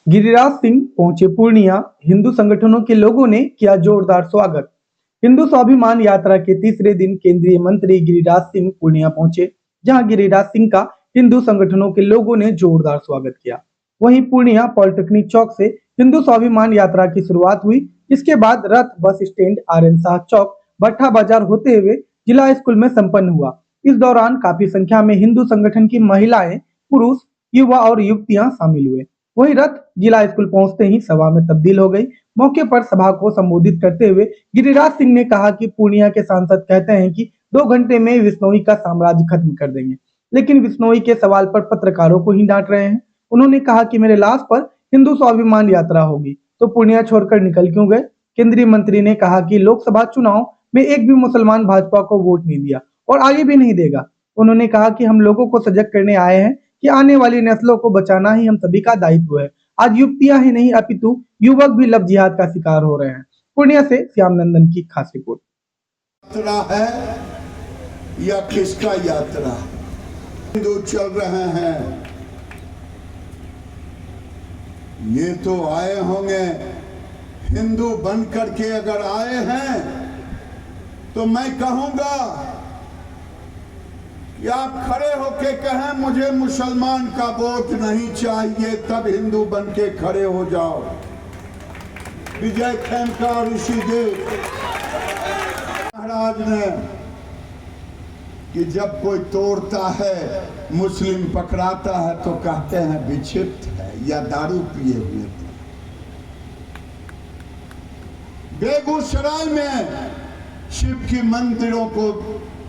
गिरिराज सिंह पहुंचे पूर्णिया, हिंदू संगठनों के लोगों ने किया जोरदार स्वागत। हिंदू स्वाभिमान यात्रा के तीसरे दिन केंद्रीय मंत्री गिरिराज सिंह पूर्णिया पहुंचे, जहां गिरिराज सिंह का हिंदू संगठनों के लोगों ने जोरदार स्वागत किया। वहीं पूर्णिया पॉलिटेक्निक चौक से हिंदू स्वाभिमान यात्रा की शुरुआत हुई। इसके बाद रथ बस स्टैंड, आर्यन शाह चौक, भट्टा बाजार होते हुए जिला स्कूल में संपन्न हुआ। इस दौरान काफी संख्या में हिंदू संगठन की महिलाएं, पुरुष, युवा और युवतियां शामिल हुए। वही रथ जिला स्कूल पहुंचते ही सभा में तब्दील हो गई। मौके पर सभा को संबोधित करते हुए गिरिराज सिंह ने कहा कि पूर्णिया के सांसद कहते हैं कि 2 घंटे में विश्नोई का साम्राज्य खत्म कर देंगे, लेकिन विश्नोई के सवाल पर पत्रकारों को ही डांट रहे हैं। उन्होंने कहा कि मेरे लाश पर हिंदू स्वाभिमान यात्रा होगी तो पूर्णिया छोड़कर निकल क्यों गए। केंद्रीय मंत्री ने कहा कि लोकसभा चुनाव में एक भी मुसलमान भाजपा को वोट नहीं दिया और आगे भी नहीं देगा। उन्होंने कहा कि हम लोगों को सजग करने आए हैं कि आने वाली नस्लों को बचाना ही हम सभी का दायित्व है। आज युवतियां ही नहीं अपितु युवक भी लव जिहाद का शिकार हो रहे हैं। पूर्णिया से श्याम नंदन की खास रिपोर्ट। यात्रा है या किसका यात्रा? हिंदू चल रहे हैं, ये तो आए होंगे हिंदू बन करके। अगर आए हैं तो मैं कहूंगा कि आप खड़े होके कहें मुझे मुसलमान का वोट नहीं चाहिए, तब हिंदू बन के खड़े हो जाओ। विजय खेमका और ऋषिदेव महाराज ने कि जब कोई तोड़ता है, मुस्लिम पकड़ाता है तो कहते हैं विक्षिप्त है या दारू पिए हुए थे। बेगूसराय में शिव की मंदिरों को,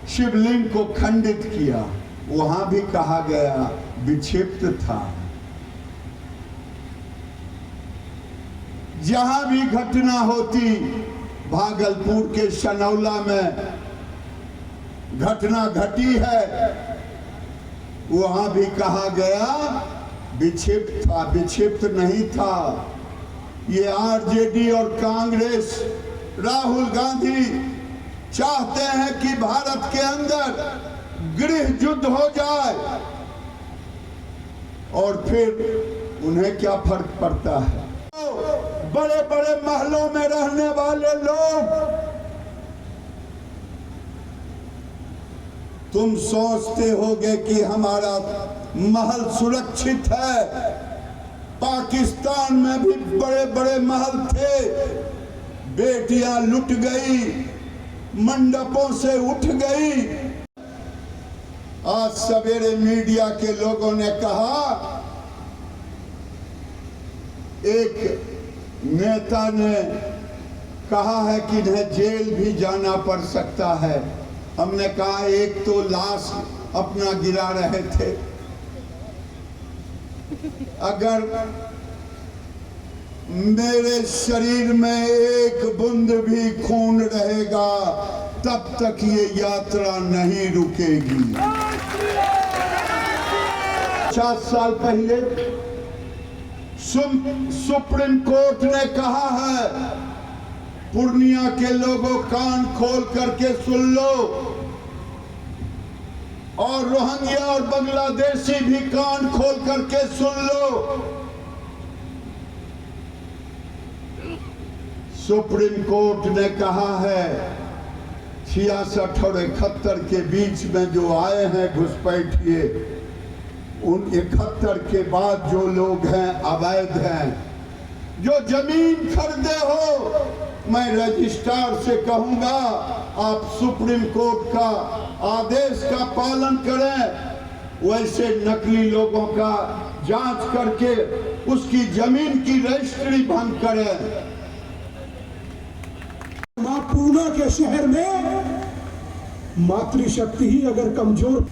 शिवलिंग को खंडित किया, वहां भी कहा गया विक्षिप्त था। जहां भी घटना होती, भागलपुर के सनौला में घटना घटी है, वहां भी कहा गया विक्षिप्त था, विक्षिप्त नहीं था। ये आरजेडी और कांग्रेस, राहुल गांधी चाहते हैं कि भारत के अंदर गृह युद्ध हो जाए, और फिर उन्हें क्या फर्क पड़ता है? बड़े बड़े महलों में रहने वाले लोग, तुम सोचते होगे कि हमारा महल सुरक्षित है। पाकिस्तान में भी बड़े बड़े महल थे, बेटियां लुट गई, मंडपों से उठ गई। आज सवेरे मीडिया के लोगों ने कहा, एक नेता ने कहा है कि इन्हें जेल भी जाना पड़ सकता है। हमने कहा एक तो लाश अपना गिरा रहे थे, अगर मेरे शरीर में एक बूंद भी खून रहेगा तब तक ये यात्रा नहीं रुकेगी। 50 साल पहले सुप्रीम कोर्ट ने कहा है, पूर्णिया के लोगों कान खोल करके सुन लो, और रोहिंग्या और बांग्लादेशी भी कान खोल करके सुन लो। सुप्रीम कोर्ट ने कहा है 66 और 71 के बीच में जो आए हैं घुसपैठिए, उन 71 के बाद जो लोग हैं अवैध हैं। जो जमीन खरीदे हो, मैं रजिस्ट्रार से कहूंगा आप सुप्रीम कोर्ट का आदेश का पालन करें। वैसे नकली लोगों का जांच करके उसकी जमीन की रजिस्ट्री भंग करें। मां पूना के शहर में मातृशक्ति ही अगर कमजोर,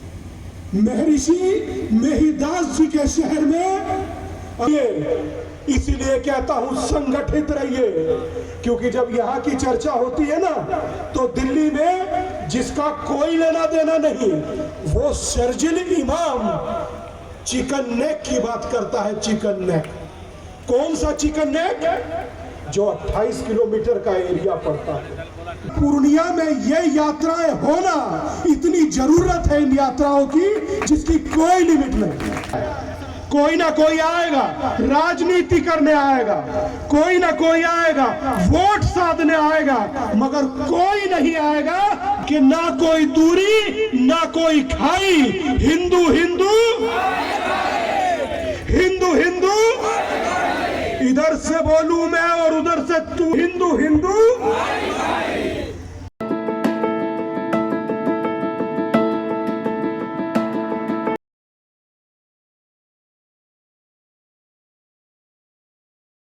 महर्षि मेहिदास जी के शहर में, इसीलिए कहता हूं संगठित रहिए, क्योंकि जब यहां की चर्चा होती है ना, तो दिल्ली में जिसका कोई लेना देना नहीं, वो शर्जिल इमाम चिकन नेक की बात करता है। चिकन नेक, कौन सा चिकन नेक? जो 28 किलोमीटर का एरिया पड़ता है। पूर्णिया में ये यात्राएं होना, इतनी जरूरत है इन यात्राओं की जिसकी कोई लिमिट नहीं। कोई ना कोई आएगा राजनीति करने आएगा, कोई ना कोई आएगा वोट साधने आएगा, मगर कोई नहीं आएगा कि ना कोई दूरी ना कोई खाई, हिंदू हिंदू हिंदू हिंदू, इधर से बोलूं मैं और उधर से तू, हिंदू हिंदू